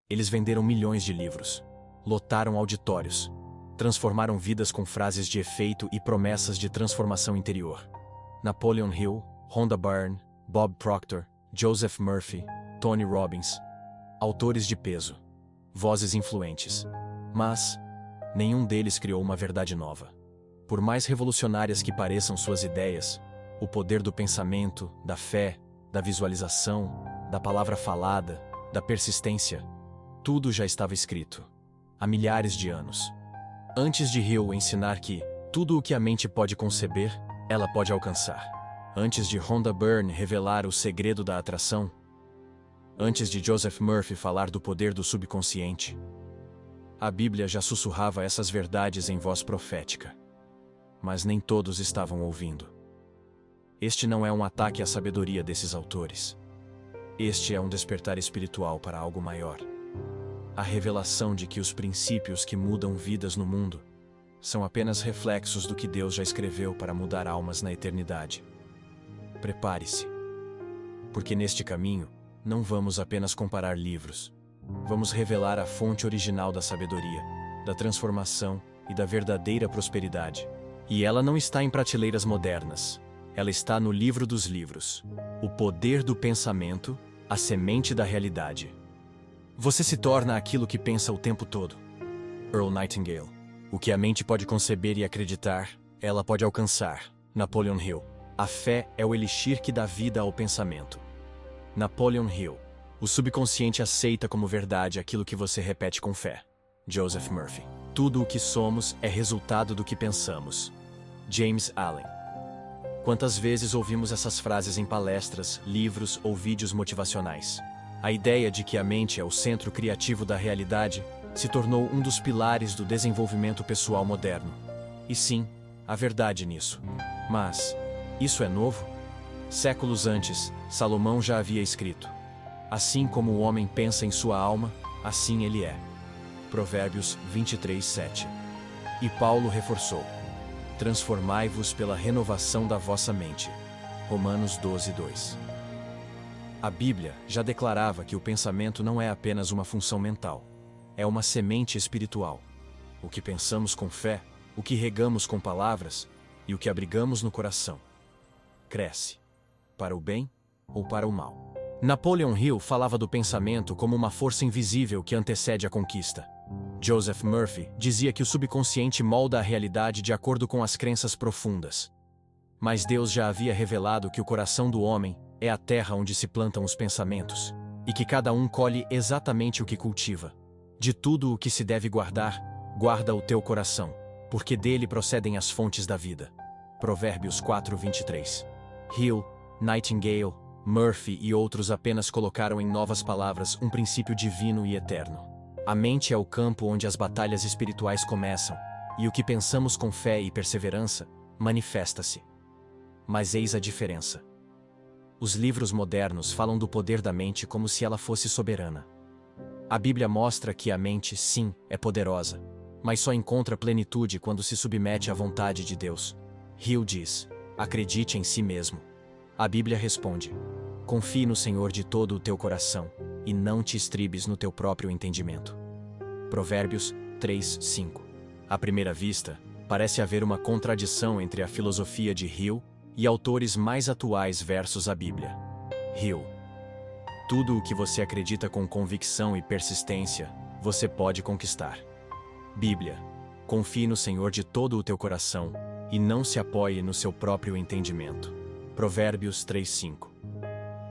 Eles venderam milhões de livros, lotaram auditórios, transformaram vidas com frases de efeito e promessas de transformação interior. Napoleon Hill, Rhonda Byrne, Bob Proctor, Joseph Murphy, Tony Robbins. Autores de peso, vozes influentes. Mas nenhum deles criou uma verdade nova. Por mais revolucionárias que pareçam suas ideias, o poder do pensamento, da fé, da visualização, da palavra falada, da persistência, tudo já estava escrito, há milhares de anos. Antes de Hill ensinar que tudo o que a mente pode conceber, ela pode alcançar. Antes de Rhonda Byrne revelar o segredo da atração. Antes de Joseph Murphy falar do poder do subconsciente. A Bíblia já sussurrava essas verdades em voz profética. Mas nem todos estavam ouvindo. Este não é um ataque à sabedoria desses autores. Este é um despertar espiritual para algo maior. A revelação de que os princípios que mudam vidas no mundo são apenas reflexos do que Deus já escreveu para mudar almas na eternidade. Prepare-se. Porque neste caminho, não vamos apenas comparar livros. Vamos revelar a fonte original da sabedoria, da transformação e da verdadeira prosperidade. E ela não está em prateleiras modernas. Ela está no livro dos livros. O poder do pensamento, a semente da realidade. Você se torna aquilo que pensa o tempo todo. Earl Nightingale. O que a mente pode conceber e acreditar, ela pode alcançar. Napoleon Hill. A fé é o elixir que dá vida ao pensamento. Napoleon Hill. O subconsciente aceita como verdade aquilo que você repete com fé. Joseph Murphy. Tudo o que somos é resultado do que pensamos. James Allen. Quantas vezes ouvimos essas frases em palestras, livros ou vídeos motivacionais? A ideia de que a mente é o centro criativo da realidade se tornou um dos pilares do desenvolvimento pessoal moderno. E sim, há verdade nisso. Mas isso é novo? Séculos antes, Salomão já havia escrito: assim como o homem pensa em sua alma, assim ele é. Provérbios 23:7. E Paulo reforçou: transformai-vos pela renovação da vossa mente. Romanos 12:2. A Bíblia já declarava que o pensamento não é apenas uma função mental. É uma semente espiritual. O que pensamos com fé, o que regamos com palavras e o que abrigamos no coração cresce, para o bem ou para o mal. Napoleon Hill falava do pensamento como uma força invisível que antecede a conquista. Joseph Murphy dizia que o subconsciente molda a realidade de acordo com as crenças profundas. Mas Deus já havia revelado que o coração do homem é a terra onde se plantam os pensamentos, e que cada um colhe exatamente o que cultiva. De tudo o que se deve guardar, guarda o teu coração, porque dele procedem as fontes da vida. Provérbios 4:23. Hill, Nightingale, Murphy e outros apenas colocaram em novas palavras um princípio divino e eterno. A mente é o campo onde as batalhas espirituais começam, e o que pensamos com fé e perseverança manifesta-se. Mas eis a diferença. Os livros modernos falam do poder da mente como se ela fosse soberana. A Bíblia mostra que a mente, sim, é poderosa, mas só encontra plenitude quando se submete à vontade de Deus. Hill diz: acredite em si mesmo. A Bíblia responde: confie no Senhor de todo o teu coração, e não te estribes no teu próprio entendimento. Provérbios 3:5. À primeira vista, parece haver uma contradição entre a filosofia de Hill e autores mais atuais versus a Bíblia. Hill. Tudo o que você acredita com convicção e persistência, você pode conquistar. Bíblia. Confie no Senhor de todo o teu coração, e não se apoie no seu próprio entendimento. Provérbios 3:5.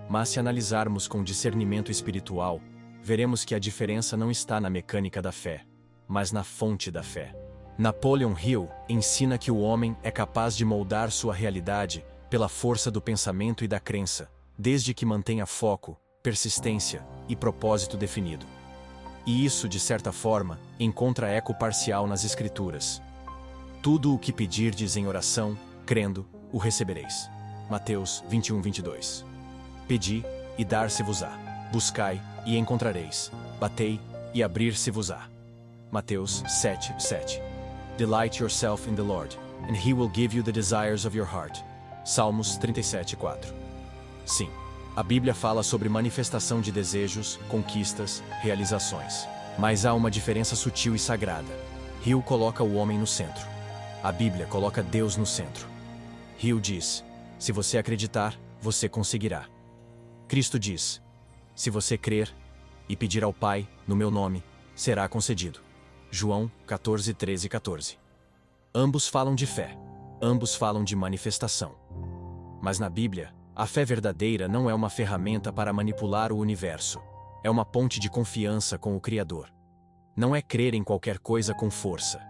Mas se analisarmos com discernimento espiritual, veremos que a diferença não está na mecânica da fé, mas na fonte da fé. Napoleon Hill ensina que o homem é capaz de moldar sua realidade pela força do pensamento e da crença, desde que mantenha foco, persistência e propósito definido. E isso, de certa forma, encontra eco parcial nas Escrituras. Tudo o que pedirdes em oração, crendo, o recebereis. Mateus 21:22. Pedi, e dar-se-vos-á. Buscai, e encontrareis. Batei, e abrir-se-vos-á. Mateus 7:7. Delight yourself in the Lord, and He will give you the desires of your heart. Salmos 37:4. Sim, A Bíblia fala sobre manifestação de desejos, conquistas, realizações. Mas há uma diferença sutil e sagrada. Hill coloca o homem no centro. A Bíblia coloca Deus no centro. Hill diz: se você acreditar, você conseguirá. Cristo diz: se você crer e pedir ao Pai, no meu nome, será concedido. João 14, 13 e 14. Ambos falam de fé. Ambos falam de manifestação. Mas na Bíblia, a fé verdadeira não é uma ferramenta para manipular o universo. É uma ponte de confiança com o Criador. Não é crer em qualquer coisa com força.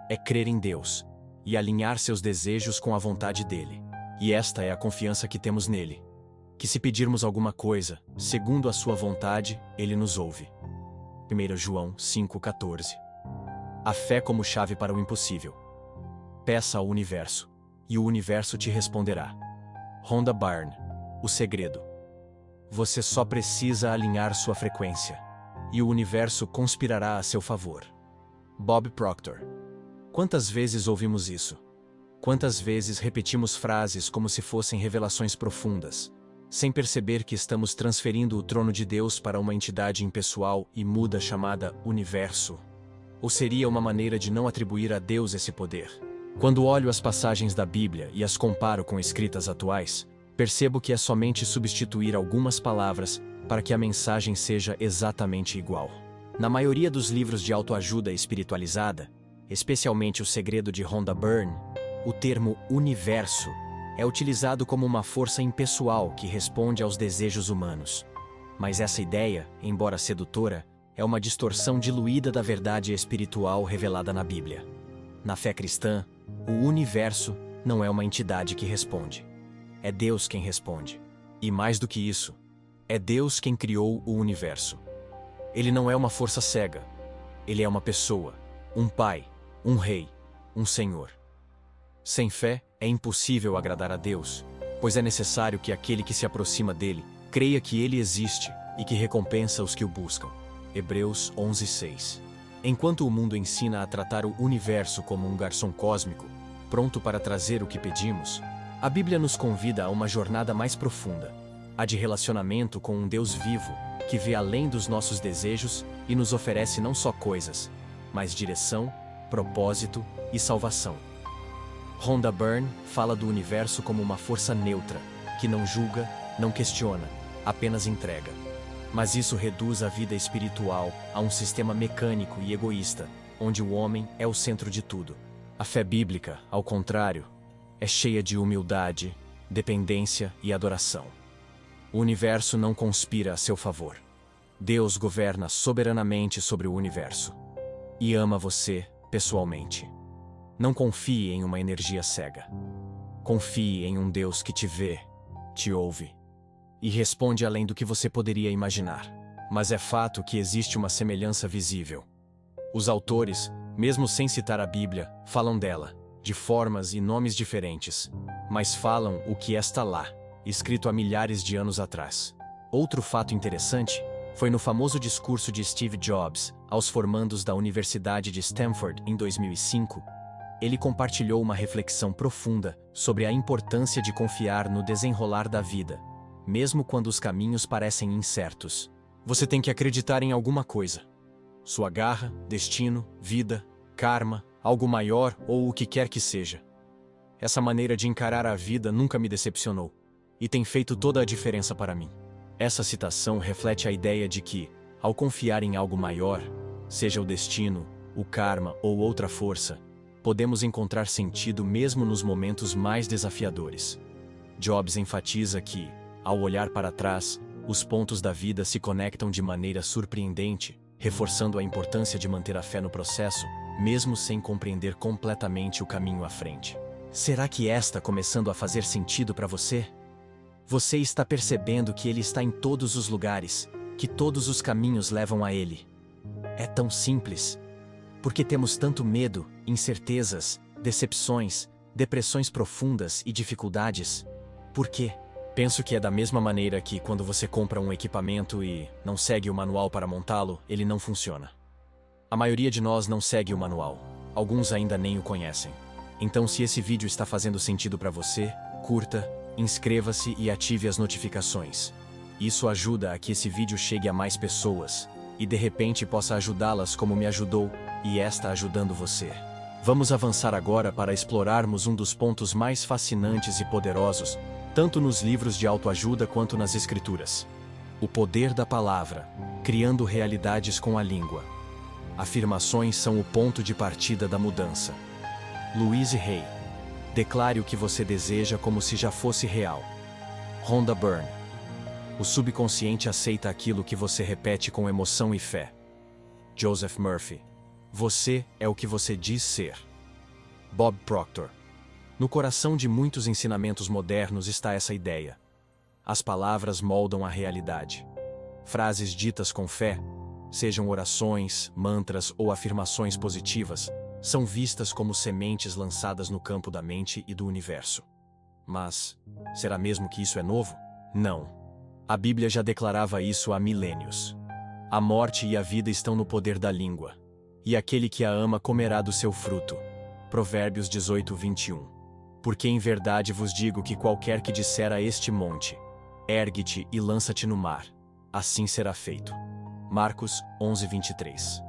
É crer em Deus e alinhar seus desejos com a vontade dele. E esta é a confiança que temos nele. Que se pedirmos alguma coisa, segundo a sua vontade, ele nos ouve. 1 João 5,14. A fé como chave para o impossível. Peça ao universo, e o universo te responderá. Rhonda Byrne, o segredo. Você só precisa alinhar sua frequência, e o universo conspirará a seu favor. Bob Proctor. Quantas vezes ouvimos isso? Quantas vezes repetimos frases como se fossem revelações profundas, sem perceber que estamos transferindo o trono de Deus para uma entidade impessoal e muda chamada universo? Ou seria uma maneira de não atribuir a Deus esse poder? Quando olho as passagens da Bíblia e as comparo com escritas atuais, percebo que é somente substituir algumas palavras para que a mensagem seja exatamente igual. Na maioria dos livros de autoajuda espiritualizada, especialmente O Segredo de Rhonda Byrne, o termo universo é utilizado como uma força impessoal que responde aos desejos humanos. Mas essa ideia, embora sedutora, é uma distorção diluída da verdade espiritual revelada na Bíblia. Na fé cristã, o universo não é uma entidade que responde. É Deus quem responde. E mais do que isso, é Deus quem criou o universo. Ele não é uma força cega. Ele é uma pessoa, um pai, um rei, um senhor. Sem fé, é impossível agradar a Deus, pois é necessário que aquele que se aproxima dele creia que ele existe e que recompensa os que o buscam. Hebreus 11:6. Enquanto o mundo ensina a tratar o universo como um garçom cósmico, pronto para trazer o que pedimos, a Bíblia nos convida a uma jornada mais profunda, a de relacionamento com um Deus vivo, que vê além dos nossos desejos e nos oferece não só coisas, mas direção, propósito e salvação. Rhonda Byrne fala do universo como uma força neutra, que não julga, não questiona, apenas entrega. Mas isso reduz a vida espiritual a um sistema mecânico e egoísta, onde o homem é o centro de tudo. A fé bíblica, ao contrário, é cheia de humildade, dependência e adoração. O universo não conspira a seu favor. Deus governa soberanamente sobre o universo. E ama você, pessoalmente. Não confie em uma energia cega. Confie em um Deus que te vê, te ouve e responde além do que você poderia imaginar. Mas é fato que existe uma semelhança visível. Os autores, mesmo sem citar a Bíblia, falam dela, de formas e nomes diferentes, mas falam o que está lá, escrito há milhares de anos atrás. Outro fato interessante foi no famoso discurso de Steve Jobs aos formandos da Universidade de Stanford em 2005, ele compartilhou uma reflexão profunda sobre a importância de confiar no desenrolar da vida, mesmo quando os caminhos parecem incertos. Você tem que acreditar em alguma coisa. Sua garra, destino, vida, karma, algo maior ou o que quer que seja. Essa maneira de encarar a vida nunca me decepcionou, e tem feito toda a diferença para mim. Essa citação reflete a ideia de que, ao confiar em algo maior, seja o destino, o karma ou outra força, podemos encontrar sentido mesmo nos momentos mais desafiadores. Jobs enfatiza que, ao olhar para trás, os pontos da vida se conectam de maneira surpreendente, reforçando a importância de manter a fé no processo, mesmo sem compreender completamente o caminho à frente. Será que está começando a fazer sentido para você? Você está percebendo que Ele está em todos os lugares, que todos os caminhos levam a Ele. É tão simples. Por que temos tanto medo, incertezas, decepções, depressões profundas e dificuldades? Por quê? Penso que é da mesma maneira que quando você compra um equipamento e não segue o manual para montá-lo, ele não funciona. A maioria de nós não segue o manual. Alguns ainda nem o conhecem. Então, se esse vídeo está fazendo sentido para você, curta, inscreva-se e ative as notificações. Isso ajuda a que esse vídeo chegue a mais pessoas, e de repente possa ajudá-las como me ajudou, e está ajudando você. Vamos avançar agora para explorarmos um dos pontos mais fascinantes e poderosos, tanto nos livros de autoajuda quanto nas escrituras. O poder da palavra, criando realidades com a língua. Afirmações são o ponto de partida da mudança. Louise Hay. Declare o que você deseja como se já fosse real. Rhonda Byrne. O subconsciente aceita aquilo que você repete com emoção e fé. Joseph Murphy. Você é o que você diz ser. Bob Proctor. No coração de muitos ensinamentos modernos está essa ideia. As palavras moldam a realidade. Frases ditas com fé, sejam orações, mantras ou afirmações positivas, são vistas como sementes lançadas no campo da mente e do universo. Mas, será mesmo que isso é novo? Não. A Bíblia já declarava isso há milênios. A morte e a vida estão no poder da língua. E aquele que a ama comerá do seu fruto. Provérbios 18, 21. Porque em verdade vos digo que qualquer que disser a este monte, ergue-te e lança-te no mar, assim será feito. Marcos 11, 23.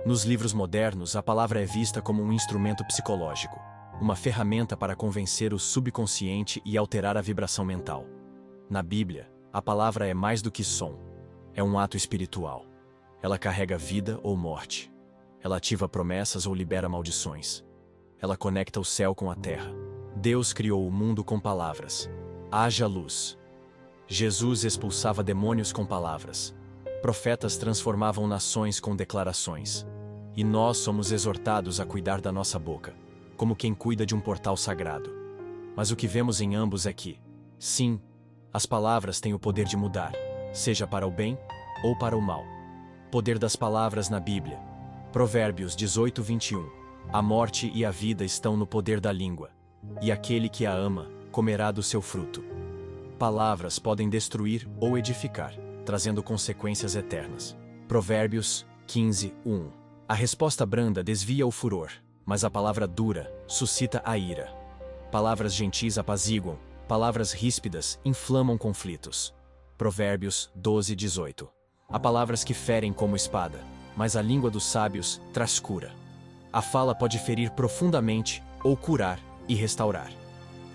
Nos livros modernos, a palavra é vista como um instrumento psicológico, uma ferramenta para convencer o subconsciente e alterar a vibração mental. Na Bíblia, a palavra é mais do que som. É um ato espiritual. Ela carrega vida ou morte. Ela ativa promessas ou libera maldições. Ela conecta o céu com a terra. Deus criou o mundo com palavras. Haja luz. Jesus expulsava demônios com palavras. Profetas transformavam nações com declarações. E nós somos exortados a cuidar da nossa boca, como quem cuida de um portal sagrado. Mas o que vemos em ambos é que, sim, as palavras têm o poder de mudar, seja para o bem ou para o mal. Poder das palavras na Bíblia. Provérbios 18, 21. A morte e a vida estão no poder da língua, e aquele que a ama comerá do seu fruto. Palavras podem destruir ou edificar, trazendo consequências eternas. Provérbios 15, 1. A resposta branda desvia o furor, mas a palavra dura suscita a ira. Palavras gentis apaziguam, palavras ríspidas inflamam conflitos. Provérbios 12, 18. Há palavras que ferem como espada, mas a língua dos sábios traz cura. A fala pode ferir profundamente ou curar e restaurar.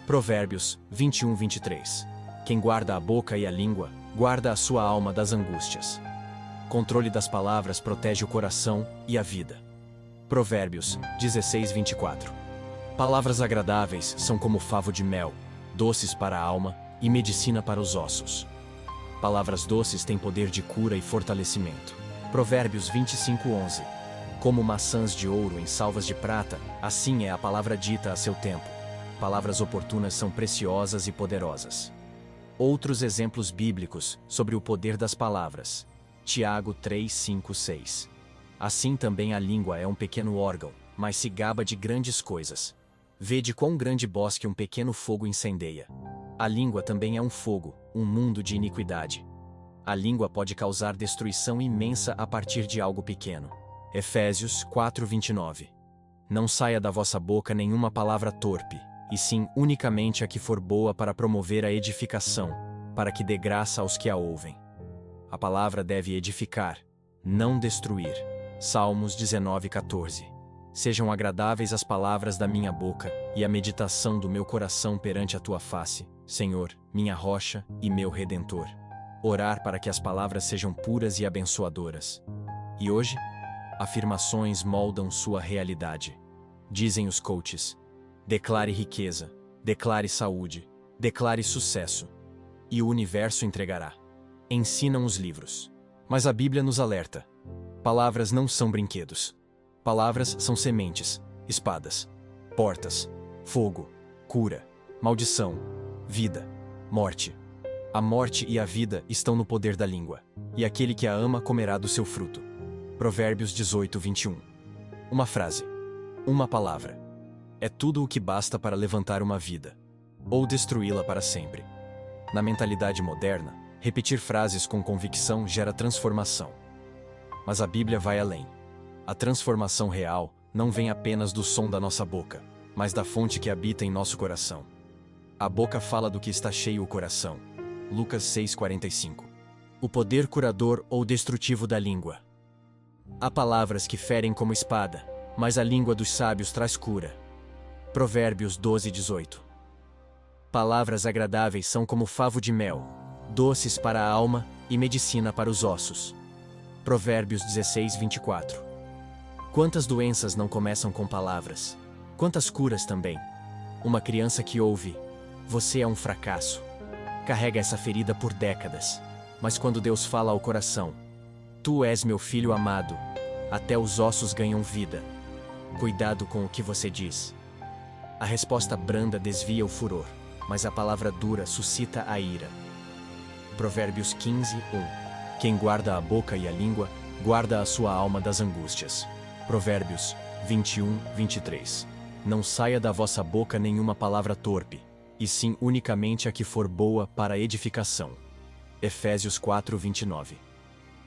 Provérbios 21, 23. Quem guarda a boca e a língua, guarda a sua alma das angústias. Controle das palavras protege o coração e a vida. Provérbios 16, 24. Palavras agradáveis são como favo de mel, doces para a alma e medicina para os ossos. Palavras doces têm poder de cura e fortalecimento. Provérbios 25, 11. Como maçãs de ouro em salvas de prata, assim é a palavra dita a seu tempo. Palavras oportunas são preciosas e poderosas. Outros exemplos bíblicos sobre o poder das palavras. Tiago 3, 5, 6. Assim também a língua é um pequeno órgão, mas se gaba de grandes coisas. Vede quão grande bosque um pequeno fogo incendeia. A língua também é um fogo, um mundo de iniquidade. A língua pode causar destruição imensa a partir de algo pequeno. Efésios 4, 29. Não saia da vossa boca nenhuma palavra torpe, e sim unicamente a que for boa para promover a edificação, para que dê graça aos que a ouvem. A palavra deve edificar, não destruir. Salmos 19, 14. Sejam agradáveis as palavras da minha boca e a meditação do meu coração perante a tua face, Senhor, minha rocha e meu redentor. Orar para que as palavras sejam puras e abençoadoras. E hoje, afirmações moldam sua realidade. Dizem os coaches: declare riqueza, declare saúde, declare sucesso, e o universo entregará. Ensinam os livros. Mas a Bíblia nos alerta: palavras não são brinquedos. Palavras são sementes, espadas, portas, fogo, cura, maldição, vida, morte. A morte e a vida estão no poder da língua, e aquele que a ama comerá do seu fruto. Provérbios 18, 21. Uma frase, uma palavra, é tudo o que basta para levantar uma vida, ou destruí-la para sempre. Na mentalidade moderna, repetir frases com convicção gera transformação. Mas a Bíblia vai além. A transformação real não vem apenas do som da nossa boca, mas da fonte que habita em nosso coração. A boca fala do que está cheio o coração. Lucas 6,45. o poder curador ou destrutivo da língua. Há palavras que ferem como espada, mas a língua dos sábios traz cura. Provérbios 12:18. Palavras agradáveis são como favo de mel, doces para a alma e medicina para os ossos. Provérbios 16:24. Quantas doenças não começam com palavras? Quantas curas também? Uma criança que ouve: "Você é um fracasso", carrega essa ferida por décadas. Mas quando Deus fala ao coração: "Tu és meu filho amado", até os ossos ganham vida. Cuidado com o que você diz. A resposta branda desvia o furor, mas a palavra dura suscita a ira. Provérbios 15:1. Quem guarda a boca e a língua, guarda a sua alma das angústias. Provérbios 21:23. Não saia da vossa boca nenhuma palavra torpe, e sim unicamente a que for boa para edificação. Efésios 4:29.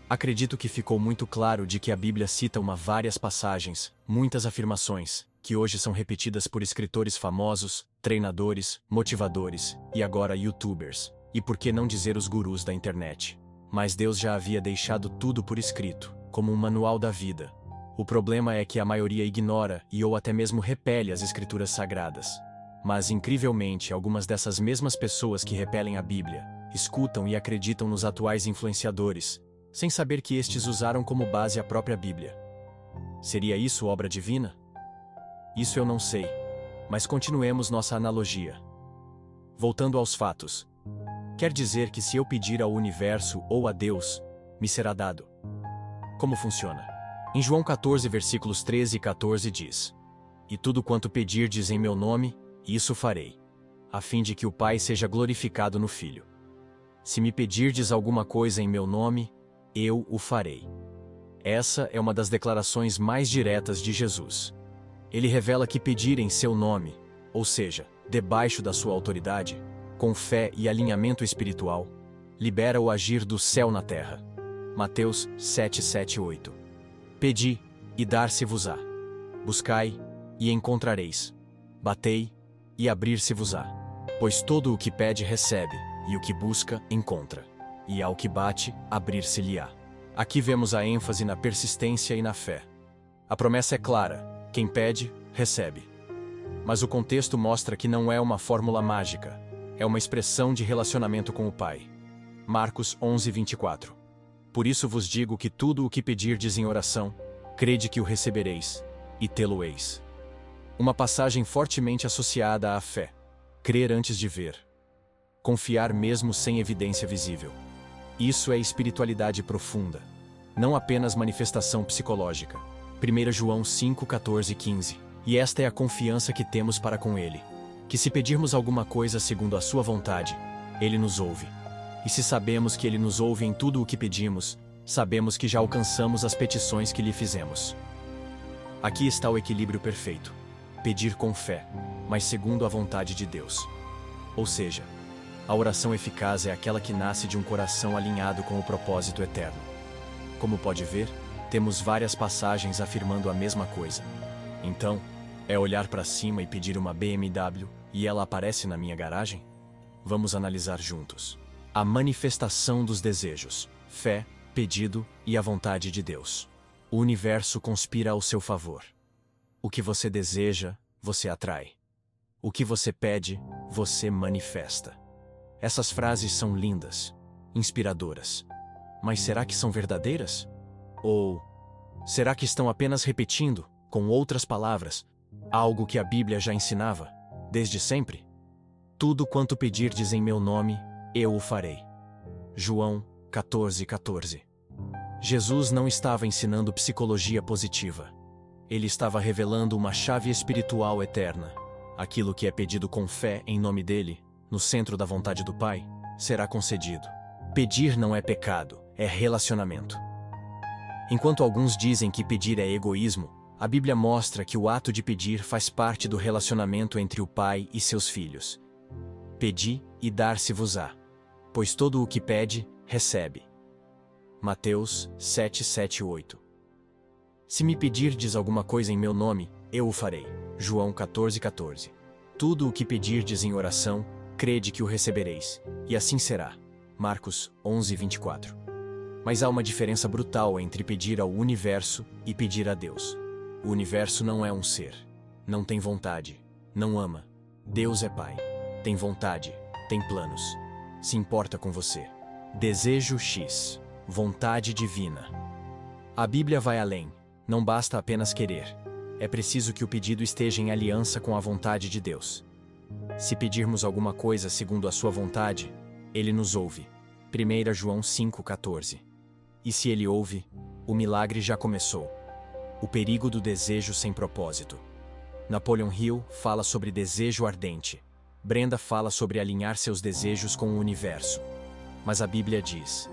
Acredito que ficou muito claro de que a Bíblia cita várias passagens, muitas afirmações, que hoje são repetidas por escritores famosos, treinadores, motivadores e agora youtubers, e por que não dizer os gurus da internet. Mas Deus já havia deixado tudo por escrito, como um manual da vida. O problema é que a maioria ignora ou até mesmo repele as escrituras sagradas. Mas, incrivelmente, algumas dessas mesmas pessoas que repelem a Bíblia, escutam e acreditam nos atuais influenciadores, sem saber que estes usaram como base a própria Bíblia. Seria isso obra divina? Isso eu não sei, mas continuemos nossa analogia. Voltando aos fatos. Quer dizer que se eu pedir ao universo ou a Deus, me será dado. Como funciona? Em João 14, versículos 13 e 14 diz: "E tudo quanto pedirdes em meu nome, isso farei, a fim de que o Pai seja glorificado no Filho. Se me pedirdes alguma coisa em meu nome, eu o farei." Essa é uma das declarações mais diretas de Jesus. Ele revela que pedir em seu nome, ou seja, debaixo da sua autoridade, com fé e alinhamento espiritual, libera o agir do céu na terra. Mateus 7:7-8. Pedi, e dar-se-vos-á. Buscai, e encontrareis. Batei, e abrir-se-vos-á. Pois todo o que pede recebe, e o que busca, encontra. E ao que bate, abrir-se-lhe-á. Aqui vemos a ênfase na persistência e na fé. A promessa é clara: quem pede, recebe. Mas o contexto mostra que não é uma fórmula mágica, é uma expressão de relacionamento com o Pai. Marcos 11:24. Por isso vos digo que tudo o que pedirdes em oração, crede que o recebereis, e tê-lo-eis. Uma passagem fortemente associada à fé. Crer antes de ver. Confiar mesmo sem evidência visível. Isso é espiritualidade profunda, não apenas manifestação psicológica. 1 João 5:14-15. E esta é a confiança que temos para com Ele, que se pedirmos alguma coisa segundo a sua vontade, Ele nos ouve. E se sabemos que Ele nos ouve em tudo o que pedimos, sabemos que já alcançamos as petições que lhe fizemos. Aqui está o equilíbrio perfeito. Pedir com fé, mas segundo a vontade de Deus. Ou seja, a oração eficaz é aquela que nasce de um coração alinhado com o propósito eterno. Como pode ver, temos várias passagens afirmando a mesma coisa. Então, é olhar para cima e pedir uma BMW, e ela aparece na minha garagem? Vamos analisar juntos. A manifestação dos desejos, fé, pedido e a vontade de Deus. O universo conspira ao seu favor. O que você deseja, você atrai. O que você pede, você manifesta. Essas frases são lindas, inspiradoras. Mas será que são verdadeiras? Ou será que estão apenas repetindo, com outras palavras, algo que a Bíblia já ensinava, desde sempre? Tudo quanto pedirdes em meu nome, eu o farei. João 14:14. Jesus não estava ensinando psicologia positiva. Ele estava revelando uma chave espiritual eterna. Aquilo que é pedido com fé em nome dele, no centro da vontade do Pai, será concedido. Pedir não é pecado, é relacionamento. Enquanto alguns dizem que pedir é egoísmo, a Bíblia mostra que o ato de pedir faz parte do relacionamento entre o Pai e seus filhos. Pedi, e dar-se-vos-á. Pois todo o que pede, recebe. Mateus 7:7-8. Se me pedirdes alguma coisa em meu nome, eu o farei. João 14:14. Tudo o que pedirdes em oração, crede que o recebereis, e assim será. Marcos 11:24. Mas há uma diferença brutal entre pedir ao universo e pedir a Deus. O universo não é um ser. Não tem vontade. Não ama. Deus é Pai. Tem vontade. Tem planos. Se importa com você. Desejo X. Vontade divina. A Bíblia vai além. Não basta apenas querer. É preciso que o pedido esteja em aliança com a vontade de Deus. Se pedirmos alguma coisa segundo a sua vontade, Ele nos ouve. 1 João 5,14. E se Ele ouve, o milagre já começou. O perigo do desejo sem propósito. Napoleon Hill fala sobre desejo ardente. Brenda fala sobre alinhar seus desejos com o universo. Mas a Bíblia diz: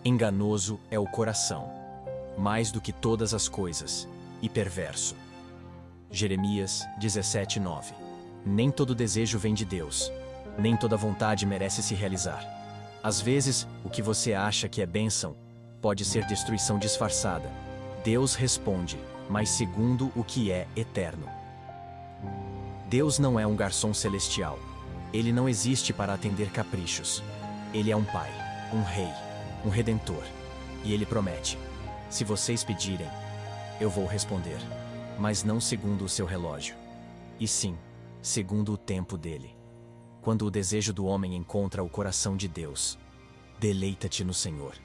enganoso é o coração, mais do que todas as coisas, e perverso. Jeremias 17:9. Nem todo desejo vem de Deus. Nem toda vontade merece se realizar. Às vezes, o que você acha que é bênção pode ser destruição disfarçada. Deus responde, mas segundo o que é eterno. Deus não é um garçom celestial. Ele não existe para atender caprichos. Ele é um pai, um rei, um redentor. E ele promete: se vocês pedirem, eu vou responder. Mas não segundo o seu relógio. E sim, segundo o tempo dele. Quando o desejo do homem encontra o coração de Deus, deleita-te no Senhor,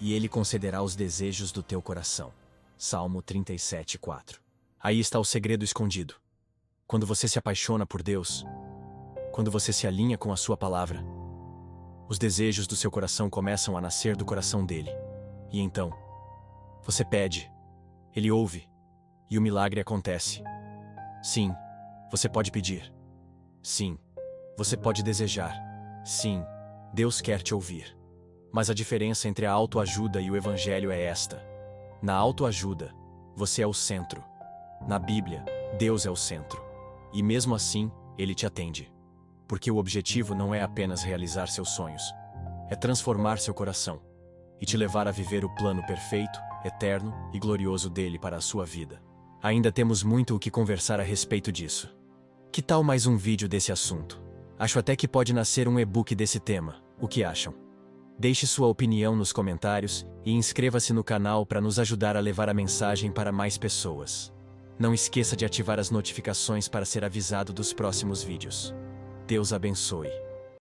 e Ele concederá os desejos do teu coração. Salmo 37:4. Aí está o segredo escondido. Quando você se apaixona por Deus, quando você se alinha com a sua palavra, os desejos do seu coração começam a nascer do coração dele. E então, você pede, Ele ouve, e o milagre acontece. Sim, você pode pedir. Sim, você pode desejar. Sim, Deus quer te ouvir. Mas a diferença entre a autoajuda e o Evangelho é esta. Na autoajuda, você é o centro. Na Bíblia, Deus é o centro. E mesmo assim, Ele te atende. Porque o objetivo não é apenas realizar seus sonhos. É transformar seu coração e te levar a viver o plano perfeito, eterno e glorioso dele para a sua vida. Ainda temos muito o que conversar a respeito disso. Que tal mais um vídeo desse assunto? Acho até que pode nascer um e-book desse tema. O que acham? Deixe sua opinião nos comentários e inscreva-se no canal para nos ajudar a levar a mensagem para mais pessoas. Não esqueça de ativar as notificações para ser avisado dos próximos vídeos. Deus abençoe.